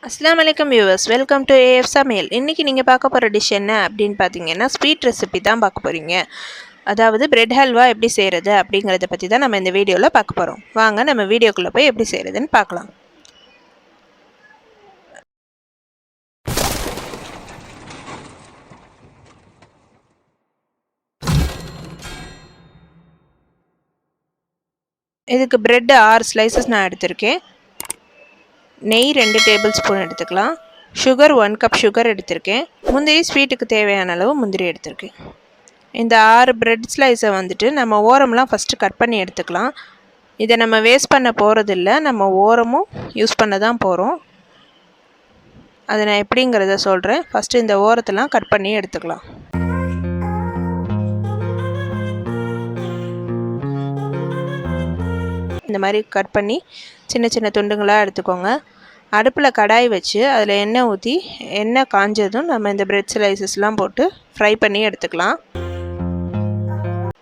அஸ்ஸலாமு அலைக்கும் viewers, welcome to AF சமையல். இன்றைக்கி நீங்கள் பார்க்க போகிற டிஷ் என்ன அப்படின்னு பார்த்தீங்கன்னா, ஸ்வீட் ரெசிபி தான் பார்க்க போகிறீங்க. அதாவது பிரெட் ஹல்வா எப்படி செய்கிறது அப்படிங்கிறத பற்றி தான் நம்ம இந்த வீடியோவில் பார்க்க போகிறோம். வாங்க நம்ம வீடியோக்குள்ளே போய் எப்படி செய்கிறதுன்னு பார்க்கலாம். இதுக்கு பிரெட் 6 ஸ்லைசஸ் நான் எடுத்திருக்கேன். நெய் 2 டேபிள் ஸ்பூன் எடுத்துக்கலாம். சுகர் 1 கப் சுகர் எடுத்திருக்கேன். முந்திரி ஸ்வீட்டுக்கு தேவையான அளவு முந்திரி எடுத்திருக்கேன். இந்த 6 பிரெட் ஸ்லைஸை வந்துட்டு நம்ம ஓரம்லாம் ஃபஸ்ட்டு கட் பண்ணி எடுத்துக்கலாம். இதை நம்ம வேஸ்ட் பண்ண போகிறதில்ல, நம்ம ஓரமும் யூஸ் பண்ண தான் போகிறோம். அதை நான் எப்படிங்கிறத சொல்கிறேன். ஃபஸ்ட்டு இந்த ஓரத்தெல்லாம் கட் பண்ணி எடுத்துக்கலாம். இந்த மாதிரி கட் பண்ணி சின்ன சின்ன துண்டுங்களாக எடுத்துக்கோங்க. அடுப்பில் கடாய் வச்சு அதில் எண்ணெய் ஊற்றி எண்ணெய் காஞ்சதும் நம்ம இந்த பிரெட் ஸ்லைசஸ்லாம் போட்டு ஃப்ரை பண்ணி எடுத்துக்கலாம்.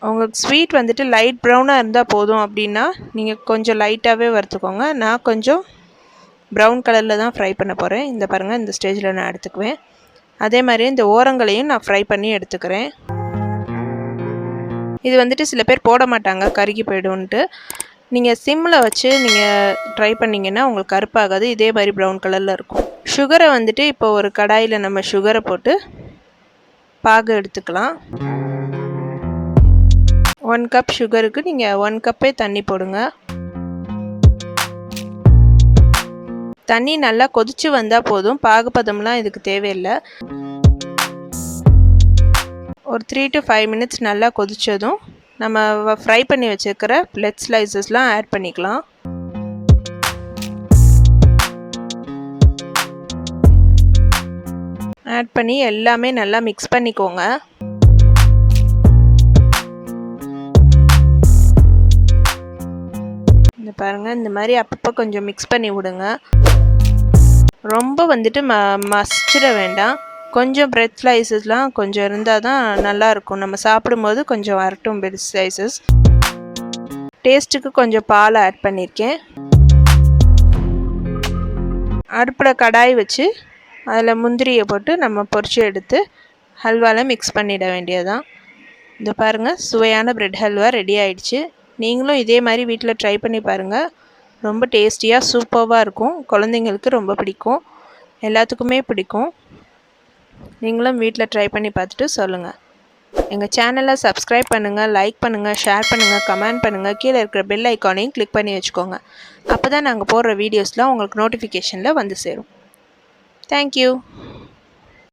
உங்களுக்கு ஸ்வீட் வந்துட்டு லைட் ப்ரௌனாக இருந்தால் போதும் அப்படின்னா நீங்கள் கொஞ்சம் லைட்டாகவே வறுத்துக்கோங்க. நான் கொஞ்சம் ப்ரௌன் கலரில் தான் ஃப்ரை பண்ண போகிறேன். இந்த பாருங்கள், இந்த ஸ்டேஜில் நான் எடுத்துக்குவேன். அதே மாதிரி இந்த ஓரங்களையும் நான் ஃப்ரை பண்ணி எடுத்துக்கிறேன். இது வந்துட்டு சில பேர் போட மாட்டாங்க, கருகி போய்டும்ன்ட்டு. நீங்கள் சிம்மில் வச்சு நீங்கள் ட்ரை பண்ணிங்கன்னா உங்களுக்கு கருப்பாகாது, இதே மாதிரி ப்ரௌன் கலரில் இருக்கும். சுகரை வந்துட்டு இப்போ ஒரு கடாயில் நம்ம சுகரை போட்டு பாகு எடுத்துக்கலாம். 1 கப் சுகருக்கு நீங்கள் 1 கப்பே தண்ணி போடுங்க. தண்ணி நல்லா கொதித்து வந்தால் போதும், பாகுபதம்லாம் இதுக்கு தேவையில்லை. ஒரு 3 to 5 மினிட்ஸ் நல்லா கொதித்ததும் நம்ம ஃப்ரை பண்ணி வச்சுருக்கிற பிரெட் ஸ்லைசஸ்லாம் ஆட் பண்ணிக்கலாம். ஆட் பண்ணி எல்லாமே நல்லா மிக்ஸ் பண்ணிக்கோங்க. இந்த பாருங்கள், இந்த மாதிரி அப்பப்போ கொஞ்சம் மிக்ஸ் பண்ணி விடுங்க. ரொம்ப வந்துட்டு மசிச்சிட வேண்டாம். கொஞ்சம் பிரெட் ஸ்லைசஸ்லாம் கொஞ்சம் இருந்தால் தான் நல்லாயிருக்கும். நம்ம சாப்பிடும்போது கொஞ்சம் வரட்டும் பிரெட் ஸ்லைசஸ். டேஸ்ட்டுக்கு கொஞ்சம் பால் ஆட் பண்ணியிருக்கேன். அடுப்பில் கடாய் வச்சு அதில் முந்திரியை போட்டு நம்ம பொரிச்சு எடுத்து ஹல்வாவில் மிக்ஸ் பண்ணிட வேண்டியதுதான். இந்த பாருங்கள், சுவையான பிரெட் ஹல்வா ரெடி ஆயிடுச்சு. நீங்களும் இதே மாதிரி வீட்டில் ட்ரை பண்ணி பாருங்கள். ரொம்ப டேஸ்டியாக சூப்பராக இருக்கும். குழந்தைங்களுக்கு ரொம்ப பிடிக்கும், எல்லாத்துக்குமே பிடிக்கும். நீங்களும் வீட்டில் ட்ரை பண்ணி பார்த்துட்டு சொல்லுங்கள். எங்கள் சேனலை சப்ஸ்கிரைப் பண்ணுங்கள், லைக் பண்ணுங்கள், ஷேர் பண்ணுங்கள், கமெண்ட் பண்ணுங்கள். கீழே இருக்கிற பெல் ஐக்கானையும் கிளிக் பண்ணி வச்சுக்கோங்க. அப்போ தான் நாங்கள் போடுற வீடியோஸ்லாம் உங்களுக்கு நோட்டிஃபிகேஷனில் வந்து சேரும். தேங்க்யூ.